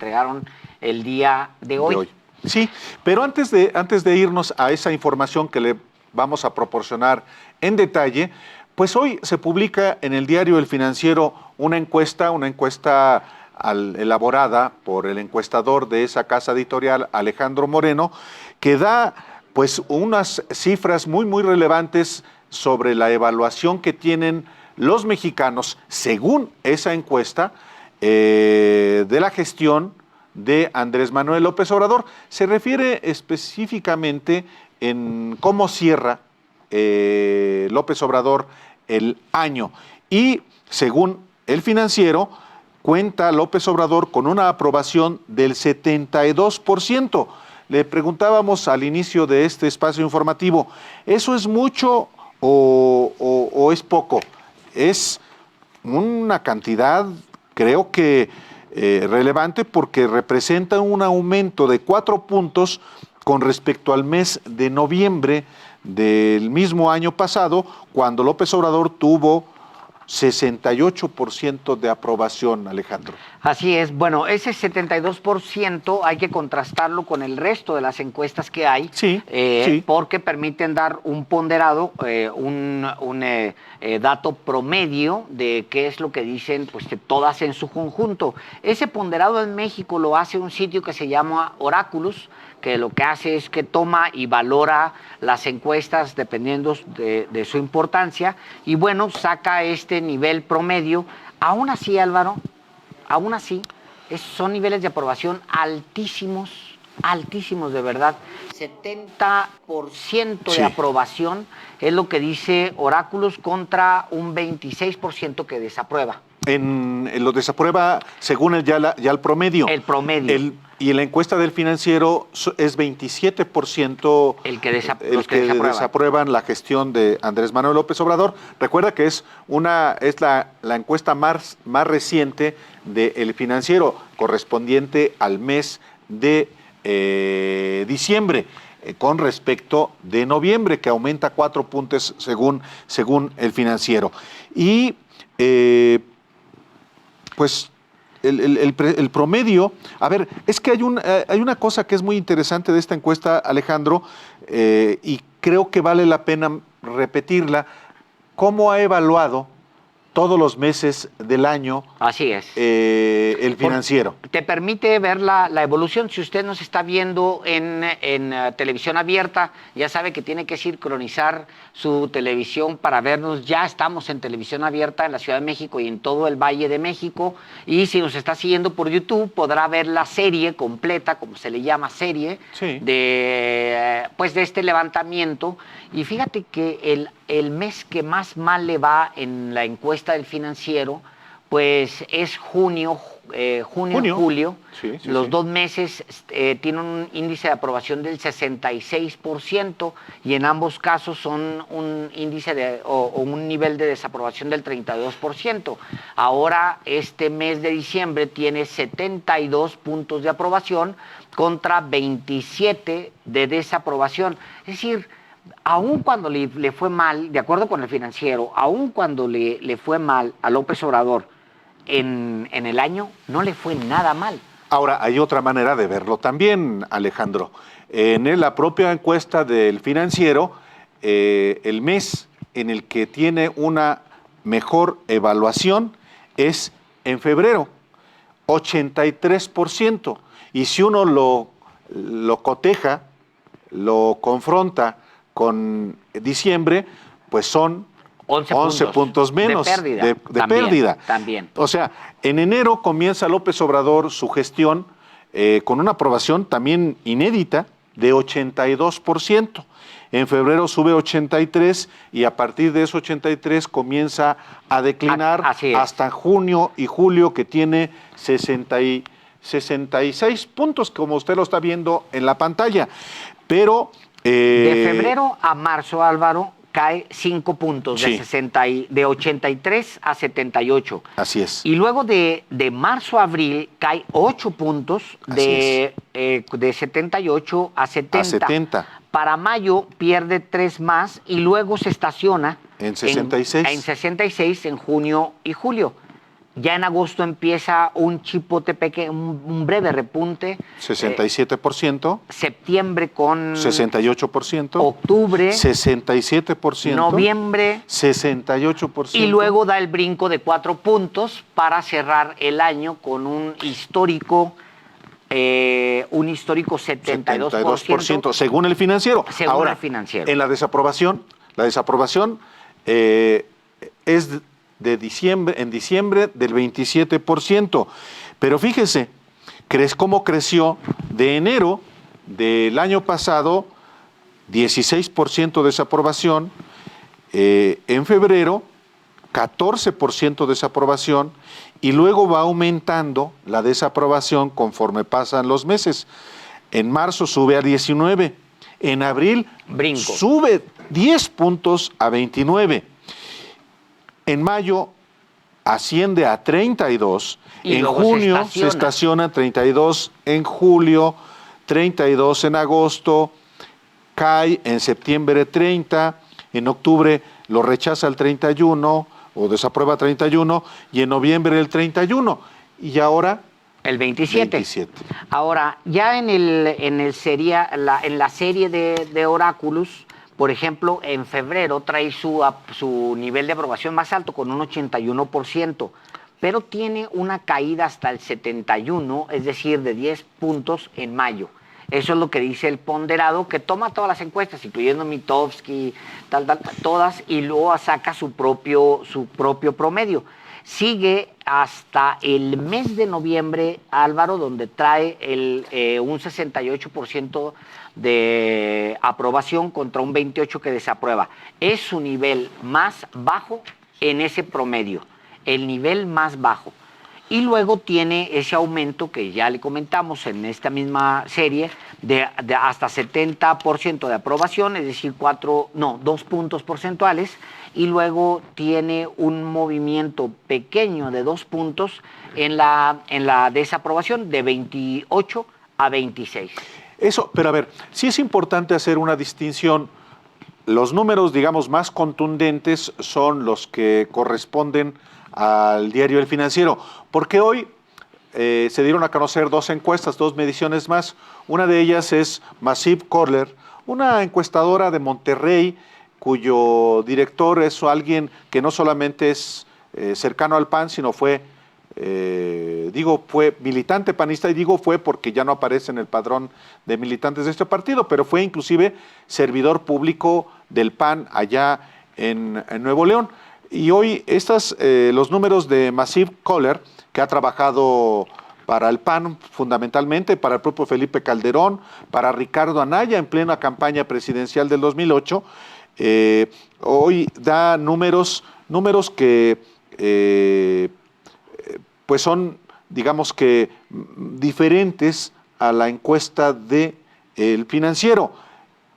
entregaron el día de hoy. Sí, pero antes de irnos a esa información que le vamos a proporcionar en detalle, pues hoy se publica en el diario El Financiero una encuesta elaborada por el encuestador de esa casa editorial, Alejandro Moreno, que da pues unas cifras muy relevantes sobre la evaluación que tienen los mexicanos, según esa encuesta, de la gestión de Andrés Manuel López Obrador. Se refiere específicamente en cómo cierra López Obrador el año. Y según El Financiero, cuenta López Obrador con una aprobación del 72%. Le preguntábamos al inicio de este espacio informativo, ¿eso es mucho o es poco? Es una cantidad, creo que relevante, porque representa un aumento de 4 puntos con respecto al mes de noviembre del mismo año pasado, cuando López Obrador tuvo 68% de aprobación, Alejandro. Así es. Bueno, ese 72% hay que contrastarlo con el resto de las encuestas que hay, sí. Porque permiten dar un ponderado, un dato promedio de qué es lo que dicen pues, todas en su conjunto. Ese ponderado en México lo hace un sitio que se llama Oráculos, que lo que hace es que toma y valora las encuestas dependiendo de su importancia, y bueno, saca este nivel promedio. Aún así, Álvaro, son niveles de aprobación altísimos de verdad. 70% de aprobación es lo que dice Oráculos contra un 26% que desaprueba. En lo desaprueba según el promedio. El promedio. Y en la encuesta del Financiero es 27% los que desaprueban la gestión de Andrés Manuel López Obrador. Recuerda que es la encuesta más reciente del Financiero, correspondiente al mes de diciembre, con respecto de noviembre, que aumenta 4 puntos según el Financiero. Y pues el promedio, a ver, es que hay una cosa que es muy interesante de esta encuesta, Alejandro, y creo que vale la pena repetirla. ¿Cómo ha evaluado todos los meses del año? Así es. El Financiero. Te permite ver la evolución. Si usted nos está viendo en televisión abierta, ya sabe que tiene que sincronizar su televisión para vernos. Ya estamos en televisión abierta en la Ciudad de México y en todo el Valle de México. Y si nos está siguiendo por YouTube, podrá ver la serie completa, como se le llama serie, de este levantamiento. Y fíjate que el mes que más mal le va en la encuesta del Financiero, pues es junio, julio. Los 2 meses tienen un índice de aprobación del 66%, y en ambos casos son un índice o un nivel de desaprobación del 32%. Ahora, este mes de diciembre tiene 72 puntos de aprobación contra 27 de desaprobación. Es decir, aun cuando le fue mal, de acuerdo con el Financiero, aun cuando le fue mal a López Obrador en el año, no le fue nada mal. Ahora, hay otra manera de verlo también, Alejandro. En la propia encuesta del Financiero, el mes en el que tiene una mejor evaluación es en febrero, 83%. Y si uno lo coteja, lo confronta con diciembre, pues son 11 puntos menos de pérdida. También. O sea, en enero comienza López Obrador su gestión con una aprobación también inédita de 82%. En febrero sube 83% y a partir de ese 83% comienza a declinar hasta junio y julio, que tiene 66 puntos, como usted lo está viendo en la pantalla. Pero de febrero a marzo, Álvaro, cae 5 puntos, de 83 a 78. Así es. Y luego de marzo a abril cae 8 puntos, de 78 a 70. Para mayo pierde 3 más y luego se estaciona en 66. En 66 en junio y julio. Ya en agosto empieza un chipote pequeño, un breve repunte. 67%. Septiembre con 68%. octubre. 67%. Noviembre. 68%. Y luego da el brinco de 4 puntos para cerrar el año con un histórico 72%. Según el financiero. Según Ahora, el financiero. En la desaprobación es de diciembre, en diciembre del 27%. Pero fíjese, cómo creció de enero del año pasado, 16% de desaprobación, en febrero, 14% de desaprobación, y luego va aumentando la desaprobación conforme pasan los meses. En marzo sube a 19, en abril sube 10 puntos a 29. En mayo asciende a 32, en junio se estaciona a 32, en julio 32, en agosto cae, en septiembre 30, en octubre lo rechaza el 31 o desaprueba 31 y en noviembre el 31 y ahora el 27. Ahora, ya en la serie de Oráculos, por ejemplo, en febrero trae su nivel de aprobación más alto con un 81%, pero tiene una caída hasta el 71, es decir, de 10 puntos en mayo. Eso es lo que dice el ponderado, que toma todas las encuestas, incluyendo Mitofsky, todas, y luego saca su propio promedio. Sigue hasta el mes de noviembre, Álvaro, donde trae un 68% de aprobación contra un 28% que desaprueba. Es su nivel más bajo en ese promedio, el nivel más bajo. Y luego tiene ese aumento que ya le comentamos en esta misma serie de hasta 70% de aprobación, es decir, 2 puntos porcentuales, y luego tiene un movimiento pequeño de 2 puntos en la desaprobación de 28 a 26. Eso, pero a ver, sí es importante hacer una distinción. Los números, digamos, más contundentes son los que corresponden al diario El Financiero, porque hoy se dieron a conocer 2 encuestas, 2 mediciones más. Una de ellas es Massive Caller, una encuestadora de Monterrey, cuyo director es alguien que no solamente es cercano al PAN, sino fue militante panista, y digo fue porque ya no aparece en el padrón de militantes de este partido, pero fue inclusive servidor público del PAN allá en Nuevo León. Y hoy los números de Massive Caller, que ha trabajado para el PAN fundamentalmente, para el propio Felipe Calderón, para Ricardo Anaya en plena campaña presidencial del 2008, hoy da números que pues son, digamos que, diferentes a la encuesta de El Financiero.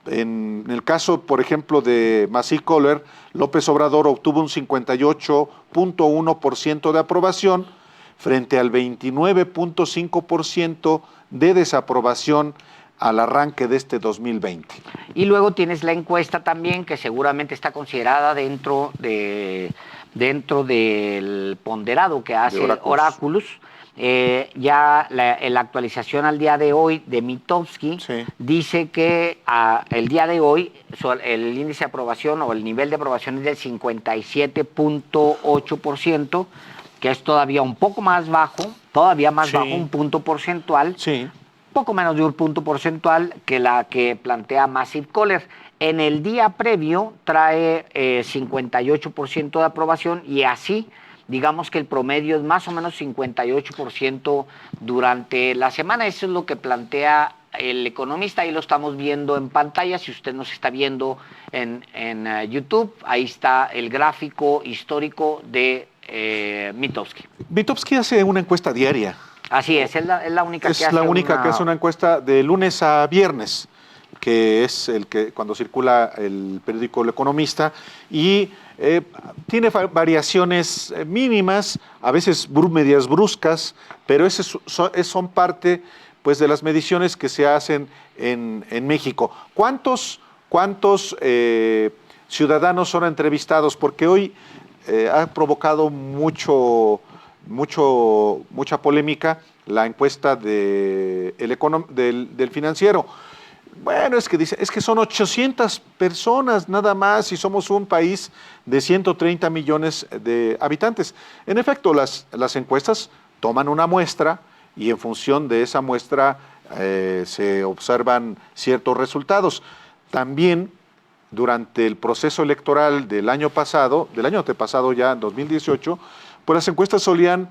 En el caso, por ejemplo, de Massive Caller, López Obrador obtuvo un 58.1% de aprobación frente al 29.5% de desaprobación al arranque de este 2020. Y luego tienes la encuesta también, que seguramente está considerada dentro del ponderado que hace Oráculos. Ya la actualización al día de hoy de Mitofsky dice que el día de hoy el índice de aprobación o el nivel de aprobación es del 57.8%, que es todavía un poco más bajo, un punto porcentual, poco menos de un punto porcentual que la que plantea Massive Caller. En el día previo trae 58% de aprobación y así, digamos que el promedio es más o menos 58% durante la semana. Eso es lo que plantea el economista. Ahí lo estamos viendo en pantalla. Si usted nos está viendo en YouTube, ahí está el gráfico histórico de Mitofsky. Mitofsky hace una encuesta diaria. Así es la única que hace. Es la única que hace una encuesta de lunes a viernes, que es cuando circula el periódico El Economista, y tiene variaciones mínimas, a veces medias bruscas, pero son parte pues, de las mediciones que se hacen en México. ¿Cuántos ciudadanos son entrevistados? Porque hoy ha provocado mucho mucha polémica la encuesta del Financiero. Bueno, es que dice, es que son 800 personas nada más y somos un país de 130 millones de habitantes. En efecto, las encuestas toman una muestra y en función de esa muestra se observan ciertos resultados. También durante el proceso electoral del año antepasado ya, en 2018, pues las encuestas solían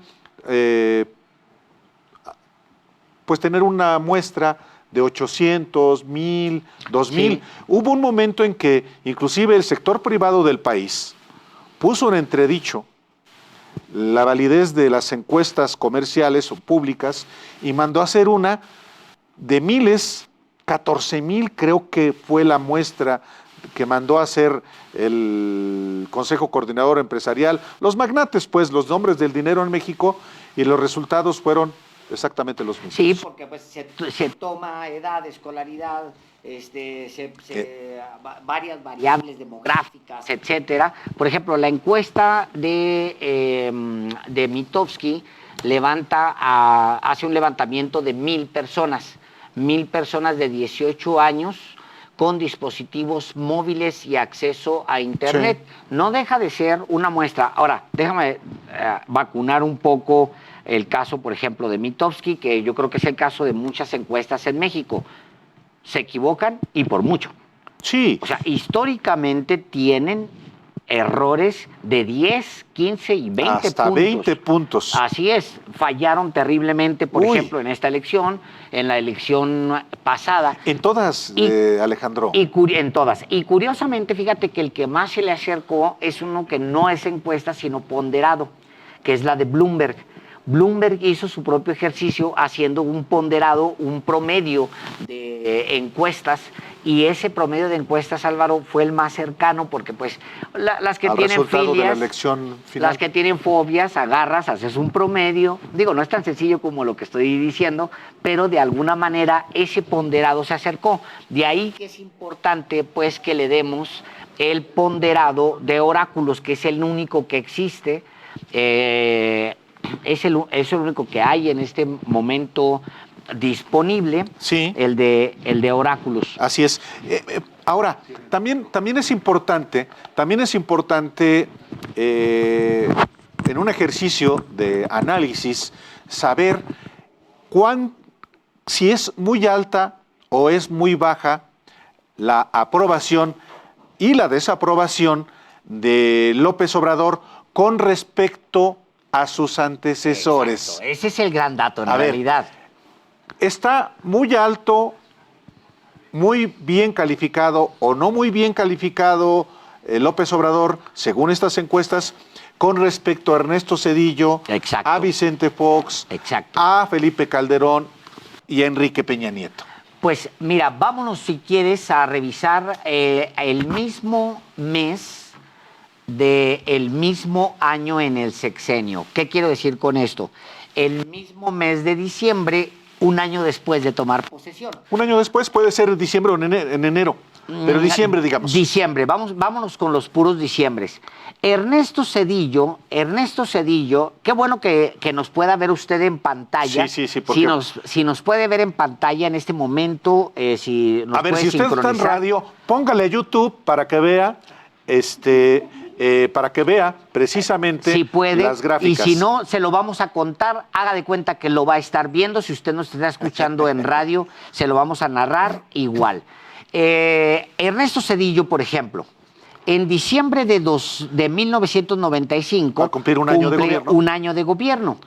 pues tener una muestra de 800, 1000, 2000. Sí. Hubo un momento en que inclusive el sector privado del país puso en entredicho la validez de las encuestas comerciales o públicas y mandó a hacer una de miles, 14,000 creo que fue la muestra que mandó a hacer el Consejo Coordinador Empresarial, los magnates, pues, los nombres del dinero en México, y los resultados fueron exactamente los mismos. Sí, porque pues se toma edad, escolaridad, varias variables demográficas, etcétera. Por ejemplo, la encuesta de Mitofsky hace un levantamiento de 1,000 personas de 18 años con dispositivos móviles y acceso a Internet. Sí. No deja de ser una muestra. Ahora, déjame vacunar un poco el caso, por ejemplo, de Mitofsky, que yo creo que es el caso de muchas encuestas en México. Se equivocan y por mucho. Sí. O sea, históricamente tienen errores de 10, 15 y 20 hasta puntos. 20 puntos. Así es, fallaron terriblemente, por ejemplo, en esta elección, en la elección pasada. En todas, Alejandro. En todas. Y curiosamente, fíjate que el que más se le acercó es uno que no es encuesta, sino ponderado, que es la de Bloomberg. Bloomberg hizo su propio ejercicio haciendo un ponderado, un promedio de encuestas, y ese promedio de encuestas, Álvaro, fue el más cercano porque pues las que tienen filias, las que tienen fobias, agarras, haces un promedio. Digo, no es tan sencillo como lo que estoy diciendo, pero de alguna manera ese ponderado se acercó. De ahí que es importante pues que le demos el ponderado de Oráculos, que es el único que existe, es el único que hay en este momento disponible, sí. el de Oráculos. Así es. Ahora, también es importante en un ejercicio de análisis saber si es muy alta o es muy baja la aprobación y la desaprobación de López Obrador con respecto a sus antecesores. Exacto. Ese es el gran dato en realidad. Está muy alto, muy bien calificado o no muy bien calificado López Obrador, según estas encuestas, con respecto a Ernesto Zedillo, exacto, a Vicente Fox, exacto, a Felipe Calderón y a Enrique Peña Nieto. Pues mira, vámonos si quieres a revisar el mismo mes del mismo año en el sexenio. ¿Qué quiero decir con esto? El mismo mes de diciembre, un año después de tomar posesión. Un año después, puede ser diciembre o en enero, pero diciembre, digamos. Diciembre, vámonos con los puros diciembres. Ernesto Zedillo, qué bueno que nos pueda ver usted en pantalla. Sí, porque... Si nos puede ver en pantalla en este momento, si nos puede si usted está en radio, póngale a YouTube para que vea, precisamente si puede, las gráficas. Y si no, se lo vamos a contar, haga de cuenta que lo va a estar viendo. Si usted nos está escuchando en radio, se lo vamos a narrar igual. Ernesto Zedillo, por ejemplo, en diciembre de 1995 va a cumplir un año de gobierno. Un año de gobierno.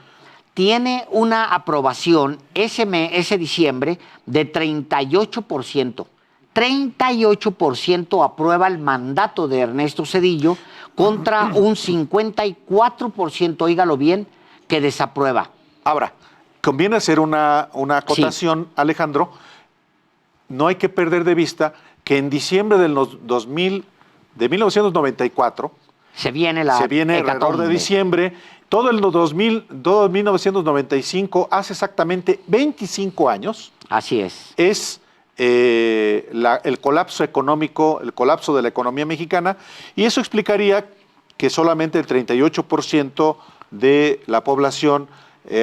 Tiene una aprobación ese diciembre de 38%. 38% aprueba el mandato de Ernesto Zedillo contra un 54%, óigalo bien, que desaprueba. Ahora, conviene hacer una acotación, sí, Alejandro. No hay que perder de vista que en diciembre de 1994 se viene alrededor de diciembre, todo 1995, hace exactamente 25 años. Así es. Es el colapso económico, el colapso de la economía mexicana, y eso explicaría que solamente el 38% de la población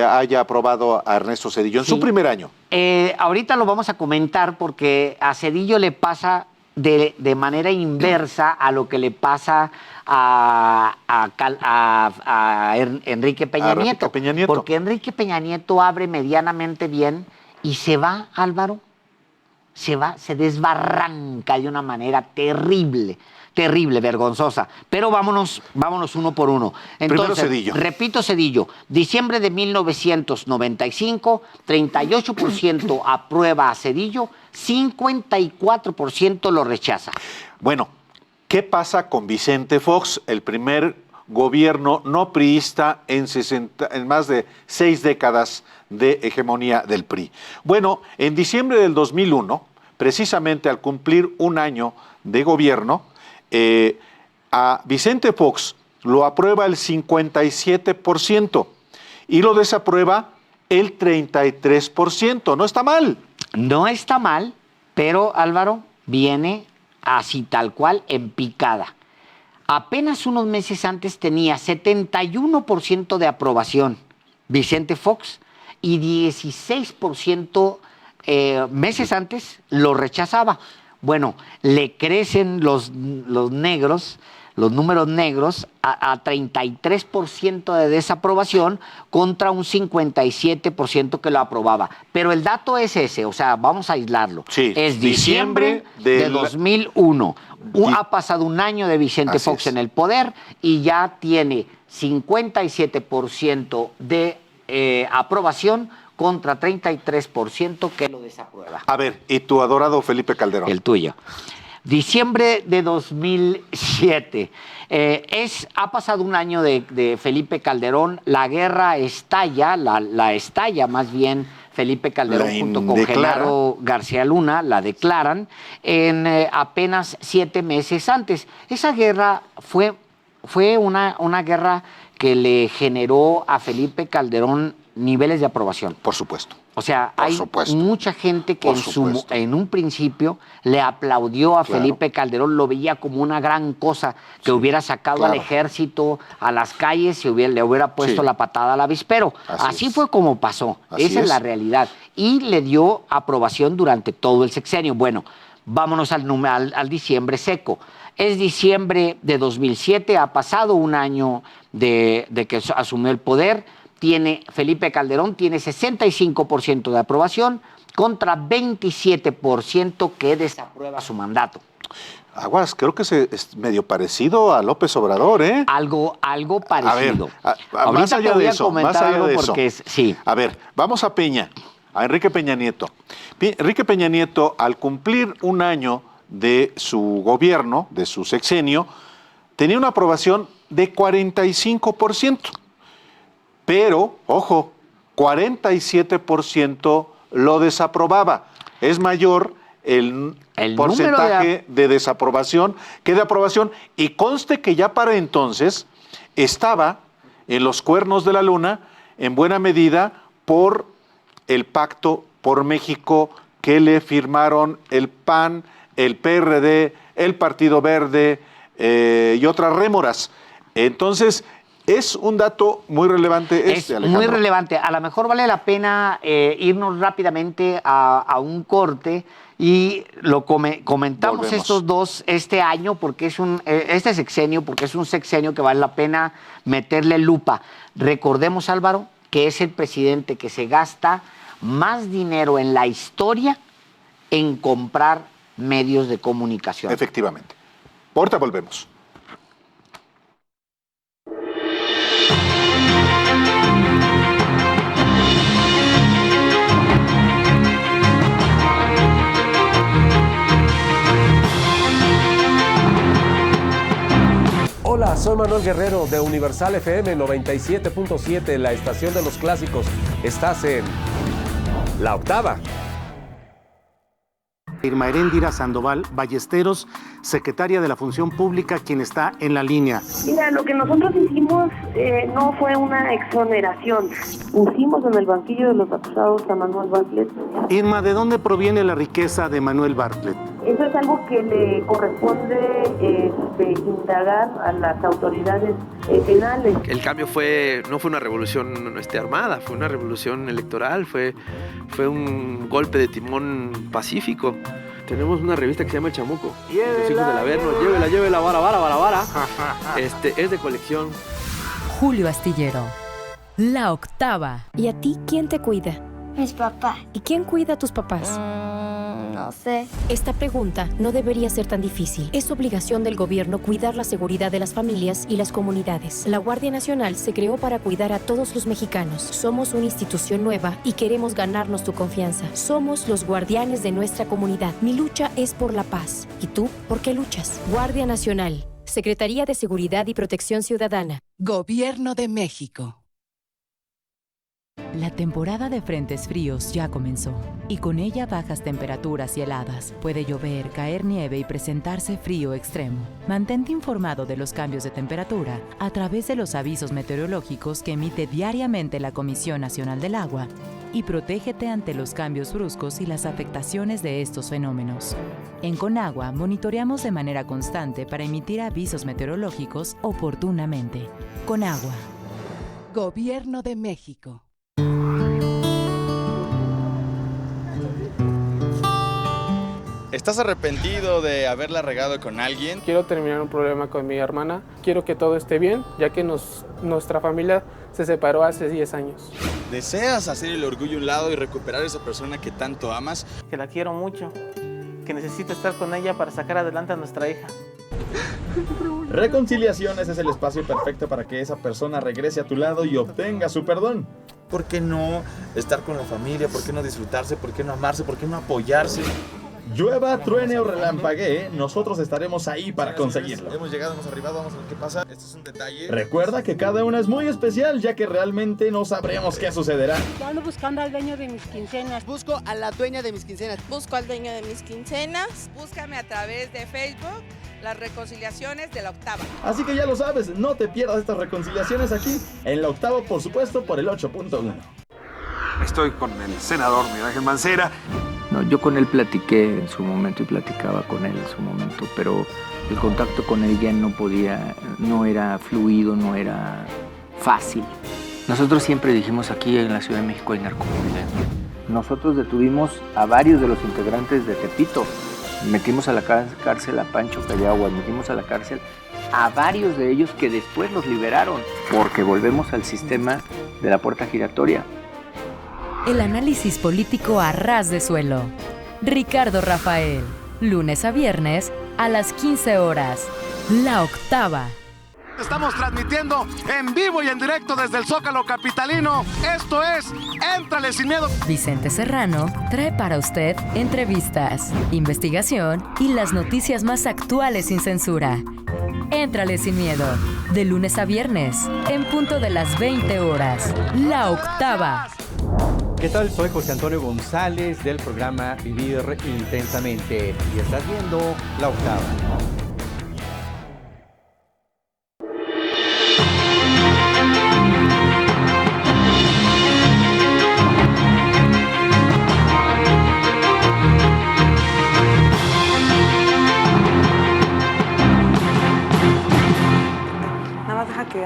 haya aprobado a Ernesto Zedillo en su primer año. Ahorita lo vamos a comentar porque a Zedillo le pasa de manera inversa a lo que le pasa a Enrique Peña Nieto. Porque Enrique Peña Nieto abre medianamente bien y se va, Álvaro, se desbarranca de una manera terrible, vergonzosa. Pero vámonos uno por uno. Entonces, primero Zedillo. Repito, Zedillo, diciembre de 1995, 38% aprueba a Zedillo, 54% lo rechaza. Bueno, ¿qué pasa con Vicente Fox, el primer gobierno no priista en más de 6 décadas de hegemonía del PRI? Bueno, en diciembre del 2001, precisamente al cumplir un año de gobierno, a Vicente Fox lo aprueba el 57% y lo desaprueba el 33%. No está mal. No está mal, pero Álvaro viene así tal cual en picada. Apenas unos meses antes tenía 71% de aprobación Vicente Fox y 16% meses antes lo rechazaba. Bueno, le crecen los negros, los números negros, a 33% de desaprobación contra un 57% que lo aprobaba. Pero el dato es ese, o sea, vamos a aislarlo. Sí, es diciembre de 2001. Ha pasado un año de Vicente Fox en el poder y ya tiene 57% de aprobación contra 33% que lo desaprueba. A ver, ¿y tu adorado Felipe Calderón? El tuyo. Diciembre de 2007. Ha pasado un año de Felipe Calderón. La guerra estalla, la estalla más bien Felipe Calderón junto con Genaro García Luna, la declaran en apenas 7 meses antes. Esa guerra fue una guerra que le generó a Felipe Calderón niveles de aprobación. Por supuesto. O sea, hay mucha gente que en un principio le aplaudió a Felipe Calderón, lo veía como una gran cosa, que hubiera sacado al ejército a las calles y le hubiera puesto la patada al avispero. Así fue como pasó. Esa es la realidad. Y le dio aprobación durante todo el sexenio. Bueno, vámonos al diciembre seco. Es diciembre de 2007, ha pasado un año de que asumió el poder. Felipe Calderón tiene 65% de aprobación contra 27% que desaprueba su mandato. Aguas, creo que es medio parecido a López Obrador, ¿eh? Algo parecido. A ver, más allá de eso, sí. A ver, vamos a Enrique Peña Nieto. Enrique Peña Nieto, al cumplir un año de su gobierno, de su sexenio, tenía una aprobación de 45%. Pero, ojo, 47% lo desaprobaba. Es mayor el porcentaje de desaprobación que de aprobación. Y conste que ya para entonces estaba en los cuernos de la luna, en buena medida, por el Pacto por México que le firmaron el PAN, el PRD, el Partido Verde y otras rémoras. Entonces, es un dato muy relevante Alejandro. Muy relevante. A lo mejor vale la pena irnos rápidamente a un corte y lo comentamos. Volvemos. Estos dos este año, porque este sexenio, porque es un sexenio que vale la pena meterle lupa. Recordemos, Álvaro, que es el presidente que se gasta más dinero en la historia en comprar medios de comunicación. Efectivamente. Ahorita volvemos. Hola, soy Manuel Guerrero de Universal FM 97.7, la estación de los clásicos. Estás en La Octava. Irma Heréndira Sandoval Ballesteros, secretaria de la Función Pública, quien está en la línea. Mira, lo que nosotros hicimos no fue una exoneración. Pusimos en el banquillo de los acusados a Manuel Bartlett. Irma, ¿de dónde proviene la riqueza de Manuel Bartlett? Eso es algo que le corresponde indagar a las autoridades penales. El cambio no fue una revolución armada, fue una revolución electoral, fue un golpe de timón pacífico. Tenemos una revista que se llama El Chamuco. Los hijos del Averno, llévela, vara. Es de colección. Julio Astillero, La Octava. ¿Y a ti quién te cuida? Mis papás. ¿Y quién cuida a tus papás? No sé. Esta pregunta no debería ser tan difícil. Es obligación del gobierno cuidar la seguridad de las familias y las comunidades. La Guardia Nacional se creó para cuidar a todos los mexicanos. Somos una institución nueva y queremos ganarnos tu confianza. Somos los guardianes de nuestra comunidad. Mi lucha es por la paz. ¿Y tú? ¿Por qué luchas? Guardia Nacional. Secretaría de Seguridad y Protección Ciudadana. Gobierno de México. La temporada de frentes fríos ya comenzó y con ella bajas temperaturas y heladas. Puede llover, caer nieve y presentarse frío extremo. Mantente informado de los cambios de temperatura a través de los avisos meteorológicos que emite diariamente la Comisión Nacional del Agua y protégete ante los cambios bruscos y las afectaciones de estos fenómenos. En Conagua monitoreamos de manera constante para emitir avisos meteorológicos oportunamente. Conagua. Gobierno de México. ¿Estás arrepentido de haberla regado con alguien? Quiero terminar un problema con mi hermana. Quiero que todo esté bien, ya que nuestra familia se separó hace 10 años. ¿Deseas hacer el orgullo a un lado y recuperar a esa persona que tanto amas? Que la quiero mucho, que necesito estar con ella para sacar adelante a nuestra hija. Reconciliaciones es el espacio perfecto para que esa persona regrese a tu lado y obtenga su perdón. ¿Por qué no estar con la familia? ¿Por qué no disfrutarse? ¿Por qué no amarse? ¿Por qué no apoyarse? Llueva, truene o relampaguee, nosotros estaremos ahí para conseguirlo. Hemos llegado, hemos arribado, vamos a ver qué pasa. Este es un detalle. Recuerda que cada una es muy especial, ya que realmente no sabremos qué sucederá. Yo ando buscando al dueño de mis quincenas. Busco a la dueña de mis quincenas. Busco al dueño de mis quincenas. Búscame a través de Facebook, las reconciliaciones de La Octava. Así que ya lo sabes, no te pierdas estas reconciliaciones aquí, en La Octava, por supuesto, por el 8.1. Estoy con el senador Miguel Ángel Mancera. No, yo con él platiqué en su momento y platicaba con él en su momento, pero el contacto con él ya no era fluido, no era fácil. Nosotros siempre dijimos aquí en la Ciudad de México hay narcomenudeo. Nosotros detuvimos a varios de los integrantes de Tepito. Metimos a la cárcel a Pancho Callaguas, metimos a la cárcel a varios de ellos que después los liberaron, porque volvemos al sistema de la puerta giratoria. El análisis político a ras de suelo. Ricardo Rafael, lunes a viernes a las 15 horas. La Octava. Estamos transmitiendo en vivo y en directo desde el Zócalo capitalino. Esto es Éntrale Sin Miedo. Vicente Serrano trae para usted entrevistas, investigación y las noticias más actuales sin censura. Éntrale Sin Miedo, de lunes a viernes, en punto de las 20 horas. La Octava. ¿Qué tal? Soy José Antonio González del programa Vivir Intensamente y estás viendo La Octava.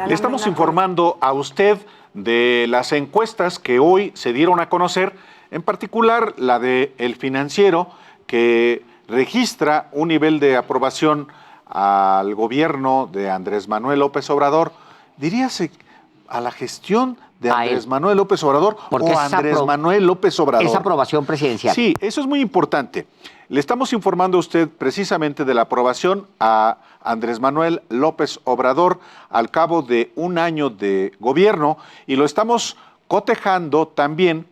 Le estamos informando a usted de las encuestas que hoy se dieron a conocer, en particular la de El Financiero, que registra un nivel de aprobación al gobierno de Andrés Manuel López Obrador. Diríase a la gestión de Andrés Manuel López Obrador o Andrés Manuel López Obrador. Es aprobación presidencial. Sí, eso es muy importante. Le estamos informando a usted precisamente de la aprobación a Andrés Manuel López Obrador al cabo de un año de gobierno y lo estamos cotejando también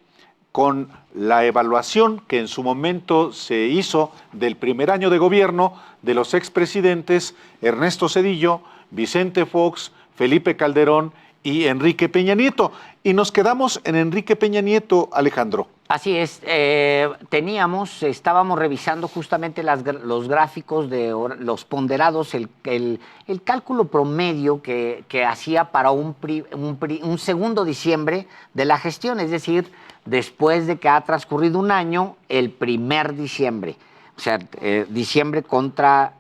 con la evaluación que en su momento se hizo del primer año de gobierno de los expresidentes Ernesto Zedillo, Vicente Fox, Felipe Calderón y Enrique Peña Nieto. Y nos quedamos en Enrique Peña Nieto, Alejandro. Así es, estábamos revisando justamente los gráficos de los ponderados, el cálculo promedio que hacía para un segundo diciembre de la gestión, es decir, después de que ha transcurrido un año, el primer diciembre. O sea, diciembre contra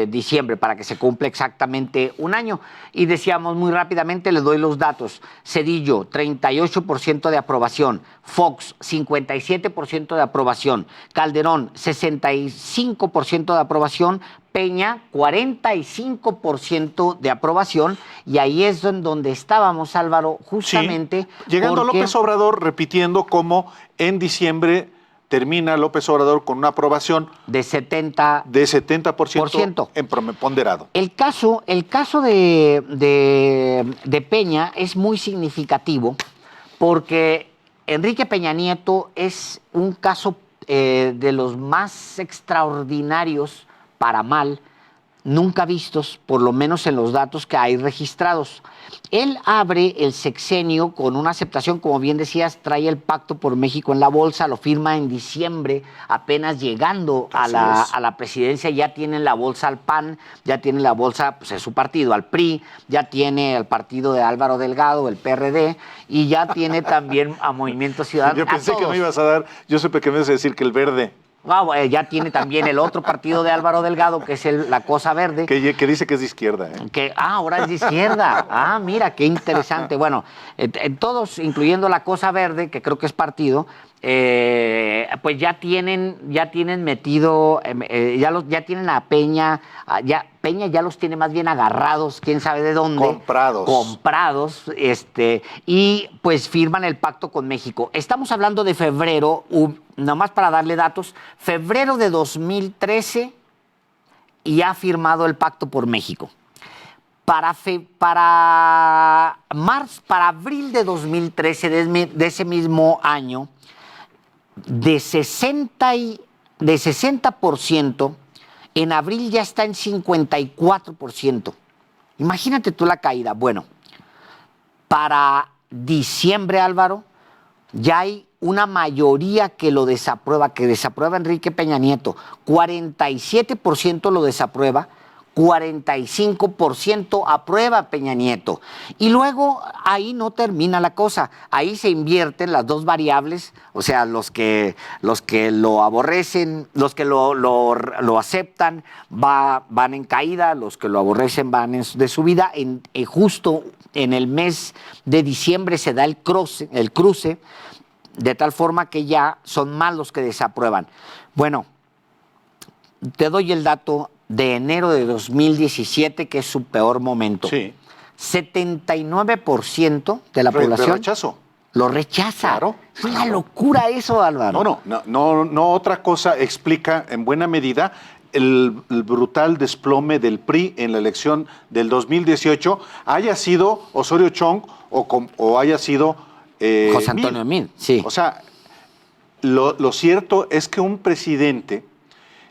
diciembre, para que se cumpla exactamente un año. Y decíamos muy rápidamente, les doy los datos. Cedillo, 38% de aprobación. Fox, 57% de aprobación. Calderón, 65% de aprobación. Peña, 45% de aprobación. Y ahí es donde estábamos, Álvaro, justamente. Sí. Llegando a López Obrador, repitiendo cómo en diciembre termina López Obrador con una aprobación de 70% en ponderado. El caso de Peña es muy significativo porque Enrique Peña Nieto es un caso de los más extraordinarios para mal, nunca vistos, por lo menos en los datos que hay registrados. Él abre el sexenio con una aceptación, como bien decías, trae el Pacto por México en la bolsa, lo firma en diciembre, apenas llegando a la presidencia, ya tienen la bolsa al PAN, ya tiene la bolsa, pues es su partido, al PRI, ya tiene el partido de Álvaro Delgado, el PRD, y ya tiene también a Movimiento Ciudadano. Yo pensé que me ibas a dar, yo supe que me ibas a decir que el Verde. Ya tiene también el otro partido de Álvaro Delgado, que es la Cosa Verde. Que dice que es de izquierda. Ahora es de izquierda. Mira, qué interesante. Bueno, todos, incluyendo la Cosa Verde, que creo que es partido, pues ya tienen metido, ya tienen a Peña, Peña ya los tiene más bien agarrados, quién sabe de dónde. Comprados, y pues firman el pacto con México. Estamos hablando de febrero, nomás para darle datos, febrero de 2013 y ha firmado el pacto por México. Para abril de 2013, de ese mismo año, de 60%, en abril ya está en 54%. Imagínate tú la caída. Bueno, para diciembre, Álvaro, ya hay una mayoría que lo desaprueba, Enrique Peña Nieto. 47% lo desaprueba, 45% aprueba Peña Nieto. Y luego ahí no termina la cosa. Ahí se invierten las dos variables, o sea, los que lo aborrecen, los que lo aceptan van en caída, los que lo aborrecen van de subida. Justo en el mes de diciembre se da el cruce, de tal forma que ya son más los que desaprueban. Bueno, te doy el dato de enero de 2017, que es su peor momento. Sí. 79% de la población lo rechaza. Claro. Es una locura eso, Álvaro. No, otra cosa explica en buena medida el brutal desplome del PRI en la elección del 2018, haya sido Osorio Chong o haya sido José Antonio Meade, sí. O sea, lo cierto es que un presidente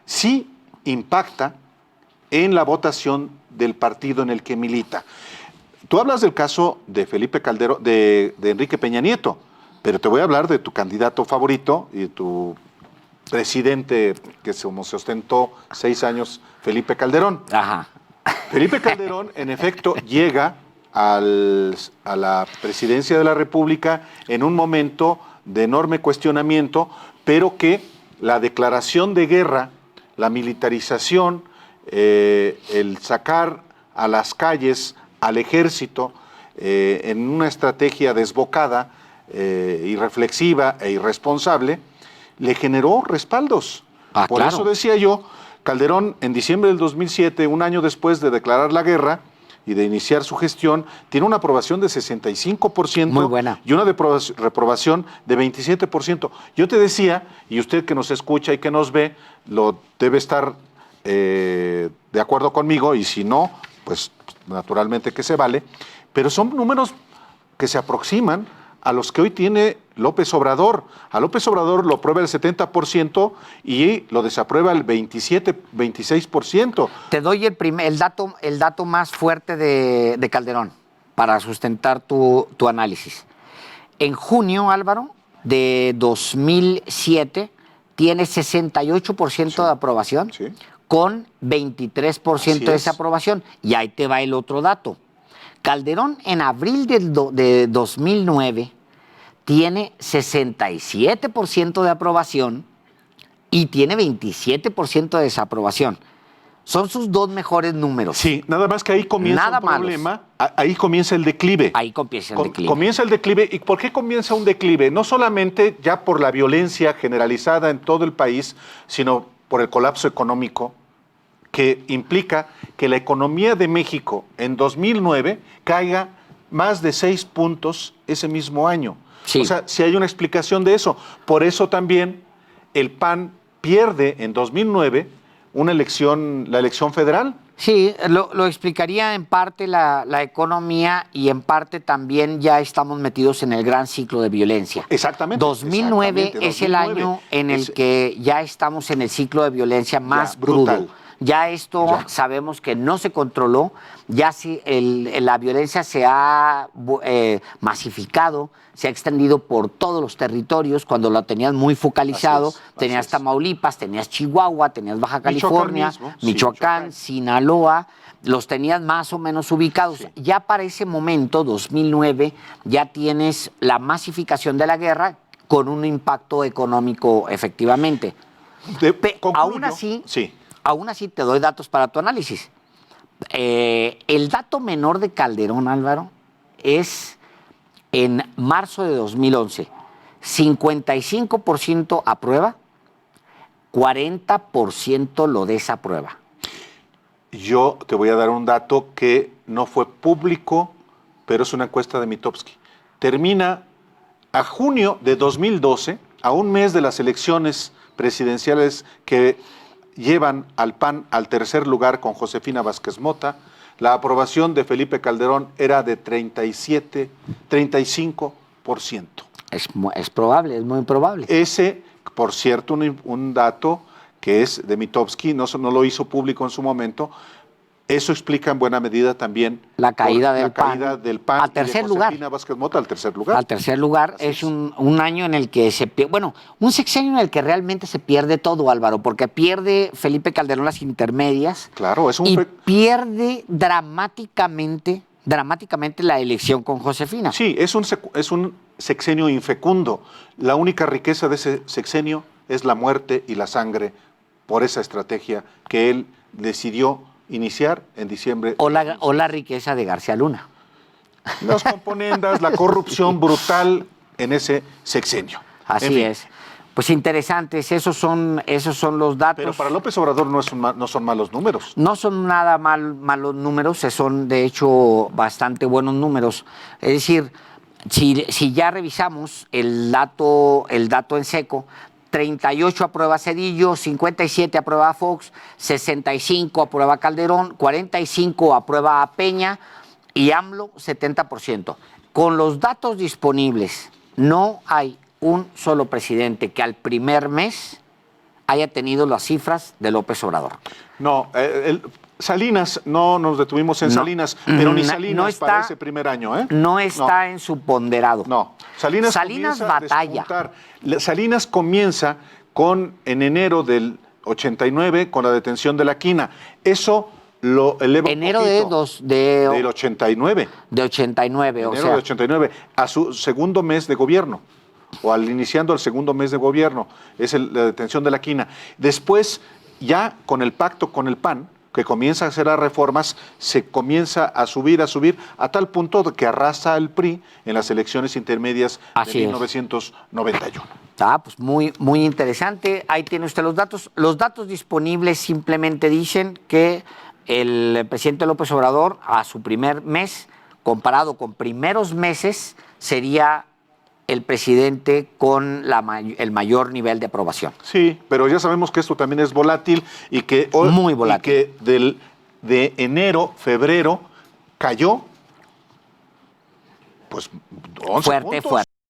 sí impacta en la votación del partido en el que milita. Tú hablas del caso de Felipe Calderón, de Enrique Peña Nieto, pero te voy a hablar de tu candidato favorito y tu presidente que se ostentó 6 años, Felipe Calderón. Ajá. Felipe Calderón, en efecto, llega a la presidencia de la República en un momento de enorme cuestionamiento, pero que la declaración de guerra, la militarización, el sacar a las calles al ejército en una estrategia desbocada, irreflexiva e irresponsable, le generó respaldos. Por claro. eso decía yo, Calderón en diciembre del 2007, un año después de declarar la guerra y de iniciar su gestión, tiene una aprobación de 65%. Muy buena. Y una reprobación de 27%. Yo te decía, y usted que nos escucha y que nos ve, lo debe estar de acuerdo conmigo, y si no, pues naturalmente que se vale, pero son números que se aproximan a los que hoy tiene López Obrador. A López Obrador lo aprueba el 70% y lo desaprueba el 26%. Te doy el dato más fuerte de Calderón para sustentar tu análisis. En junio, Álvaro, de 2007, tiene 68% de aprobación, con 23% de desaprobación. Y ahí te va el otro dato. Calderón en abril de 2009 tiene 67% de aprobación y tiene 27% de desaprobación. Son sus dos mejores números. Sí, nada más que ahí comienza un problema, ahí comienza el declive. Ahí comienza el declive. Comienza el declive. ¿Y por qué comienza un declive? No solamente ya por la violencia generalizada en todo el país, sino por el colapso económico, que implica que la economía de México en 2009 caiga más de 6 puntos ese mismo año. Sí. O sea, si hay una explicación de eso. Por eso también el PAN pierde en 2009 la elección federal. Sí, lo explicaría en parte la economía y en parte también ya estamos metidos en el gran ciclo de violencia. Exactamente. 2009 es el año en el que ya estamos en el ciclo de violencia más brutal. Ya esto sabemos que no se controló, ya si la violencia se ha masificado, se ha extendido por todos los territorios. Cuando lo tenías muy focalizado, tenías Tamaulipas, tenías Chihuahua, tenías Baja California, Michoacán, Sinaloa, los tenías más o menos ubicados. Sí. Ya para ese momento, 2009, ya tienes la masificación de la guerra con un impacto económico efectivamente. Aún así te doy datos para tu análisis. El dato menor de Calderón, Álvaro, es en marzo de 2011. 55% aprueba, 40% lo desaprueba. Yo te voy a dar un dato que no fue público, pero es una encuesta de Mitofsky. Termina a junio de 2012, a un mes de las elecciones presidenciales que llevan al PAN al tercer lugar con Josefina Vázquez Mota, la aprobación de Felipe Calderón era de 35%. Es probable, es muy probable. Ese, por cierto, un dato que es de Mitofsky, no lo hizo público en su momento. Eso explica en buena medida también la caída del PAN al tercer lugar. Josefina Vázquez Mota al tercer lugar. Al tercer lugar. Es un año en el que un sexenio en el que realmente se pierde todo, Álvaro, porque pierde Felipe Calderón las intermedias. Claro, y pierde dramáticamente la elección con Josefina. Sí, es un sexenio infecundo. La única riqueza de ese sexenio es la muerte y la sangre por esa estrategia que él decidió iniciar en diciembre. O la riqueza de García Luna. Las componendas, la corrupción brutal en ese sexenio. Así es. Pues interesantes, esos son los datos. Pero para López Obrador no son malos números. No son nada malos números, son de hecho bastante buenos números. Es decir, si ya revisamos el dato en seco, 38 aprueba Zedillo, 57 aprueba Fox, 65 aprueba Calderón, 45 aprueba Peña y AMLO 70%. Con los datos disponibles, no hay un solo presidente que al primer mes haya tenido las cifras de López Obrador. No, Salinas, no nos detuvimos en Salinas, pero ni Salinas para ese primer año, ¿eh? No está en su ponderado. No, Salinas batalla. Salinas comienza en enero del 89 con la detención de la quina. Eso lo eleva enero del 89. De 89, enero de 89, a su segundo mes de gobierno, o iniciando el segundo mes de gobierno, es la detención de la quina. Después, ya con el pacto con el PAN, que comienza a hacer las reformas, se comienza a subir a tal punto que arrasa al PRI en las elecciones intermedias de 1991. Pues muy, muy interesante. Ahí tiene usted los datos. Los datos disponibles simplemente dicen que el presidente López Obrador, a su primer mes, comparado con primeros meses, sería el presidente con el mayor nivel de aprobación. Sí, pero ya sabemos que esto también es volátil y que muy volátil. Y que de enero, febrero, cayó pues 11 puntos. Fuerte.